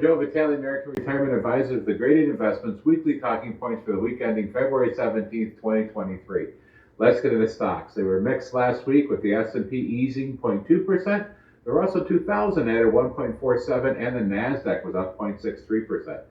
I'm Joe Vitale, American Retirement Advisor of the Graded Investments Weekly Talking Points for the week ending February 17th, 2023. Let's get into stocks. They were mixed last week with the S&P easing 0.2%. The Russell 2000 added 1.47 and the NASDAQ was up 0.63%.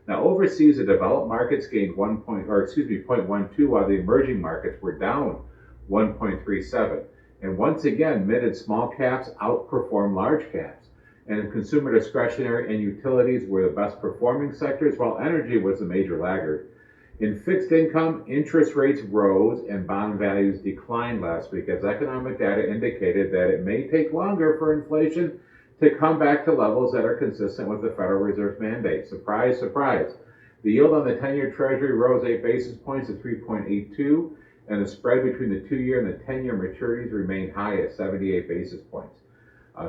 Now overseas, the developed markets gained 0.12 while the emerging markets were down 1.37. And once again, mid and small caps outperformed large caps. And consumer discretionary and utilities were the best performing sectors, while energy was the major laggard. In fixed income, interest rates rose and bond values declined last week as economic data indicated that it may take longer for inflation to come back to levels that are consistent with the Federal Reserve's mandate. Surprise, surprise. The yield on the 10-year Treasury rose 8 basis points to 3.82, and the spread between the 2-year and the 10-year maturities remained high at 78 basis points.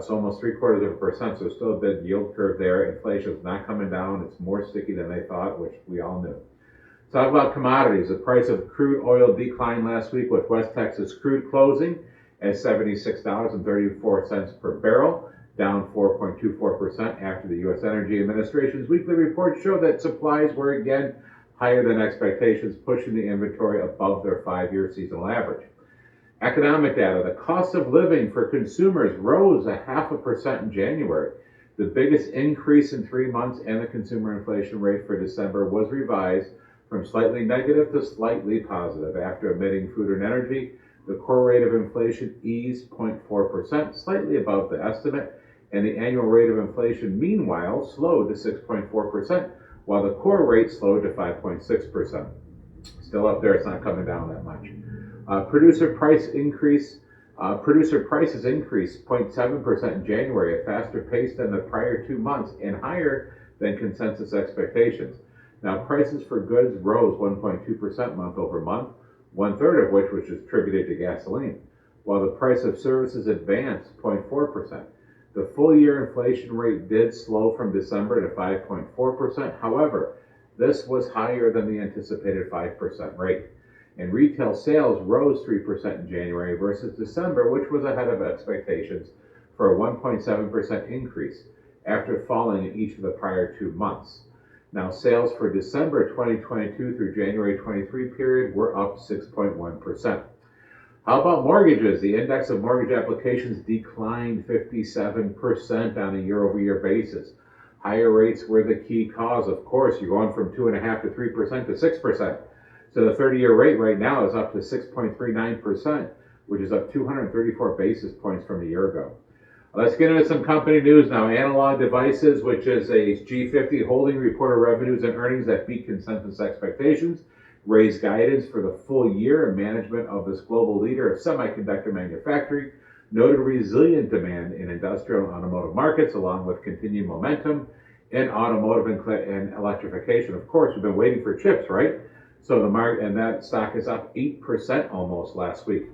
So almost 0.75%, so still a big yield curve there. Inflation is not coming down. It's more sticky than they thought, which we all knew. Talk about commodities. The price of crude oil declined last week with West Texas crude closing at $76.34 per barrel, down 4.24% after the U.S. Energy Administration's weekly report showed that supplies were again higher than expectations, pushing the inventory above their 5-year seasonal average. Economic data, the cost of living for consumers rose 0.5% in January. The biggest increase in 3 months, and the consumer inflation rate for December was revised from slightly negative to slightly positive. After omitting food and energy, the core rate of inflation eased 0.4%, slightly above the estimate, and the annual rate of inflation, meanwhile, slowed to 6.4%, while the core rate slowed to 5.6%. Still up there, it's not coming down that much. Producer prices increased 0.7% in January, a faster pace than the prior 2 months and higher than consensus expectations. Now, prices for goods rose 1.2% month over month, 1/3 of which was attributed to gasoline, while the price of services advanced 0.4%. The full-year inflation rate did slow from December to 5.4%. However, this was higher than the anticipated 5% rate. And retail sales rose 3% in January versus December, which was ahead of expectations for a 1.7% increase after falling in each of the prior 2 months. Now, sales for December 2022 through January 23 period were up 6.1%. How about mortgages? The index of mortgage applications declined 57% on a year-over-year basis. Higher rates were the key cause. Of course, you're going from 2.5% to 3% to 6%. So the 30-year rate right now is up to 6.39%, which is up 234 basis points from a year ago. Let's get into some company news now. Analog Devices, which is a G50 holding, reported revenues and earnings that beat consensus expectations, raised guidance for the full year, and management of this global leader of semiconductor manufacturing noted resilient demand in industrial and automotive markets, along with continued momentum in automotive and electrification. Of course, we've been waiting for chips, right? So the market, and that stock is up 8% almost last week.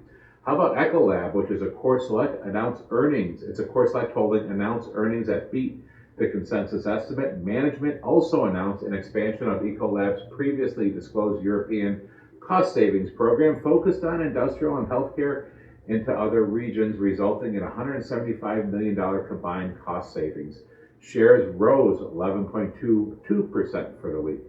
How about Ecolab, which is a Core Select announced earnings? It's a Core Select holding, announced earnings that beat the consensus estimate. Management also announced an expansion of Ecolab's previously disclosed European cost savings program focused on industrial and healthcare into other regions, resulting in $175 million combined cost savings. Shares rose 11.22% for the week.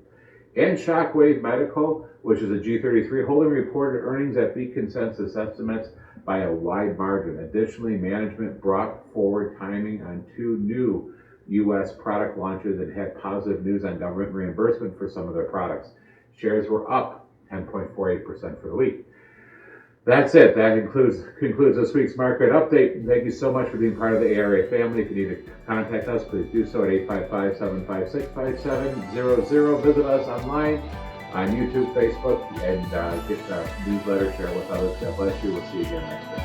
And Shockwave Medical, which is a G33 holding, reported earnings that beat consensus estimates by a wide margin. Additionally, management brought forward timing on 2 new U.S. product launches and had positive news on government reimbursement for some of their products. Shares were up 10.48% for the week. That's it. That concludes this week's market update. Thank you so much for being part of the ARA family. If you need to contact us, please do so at 855-756-5700. Visit us online on YouTube, Facebook, and get the newsletter, share with others. God bless you. We'll see you again next week.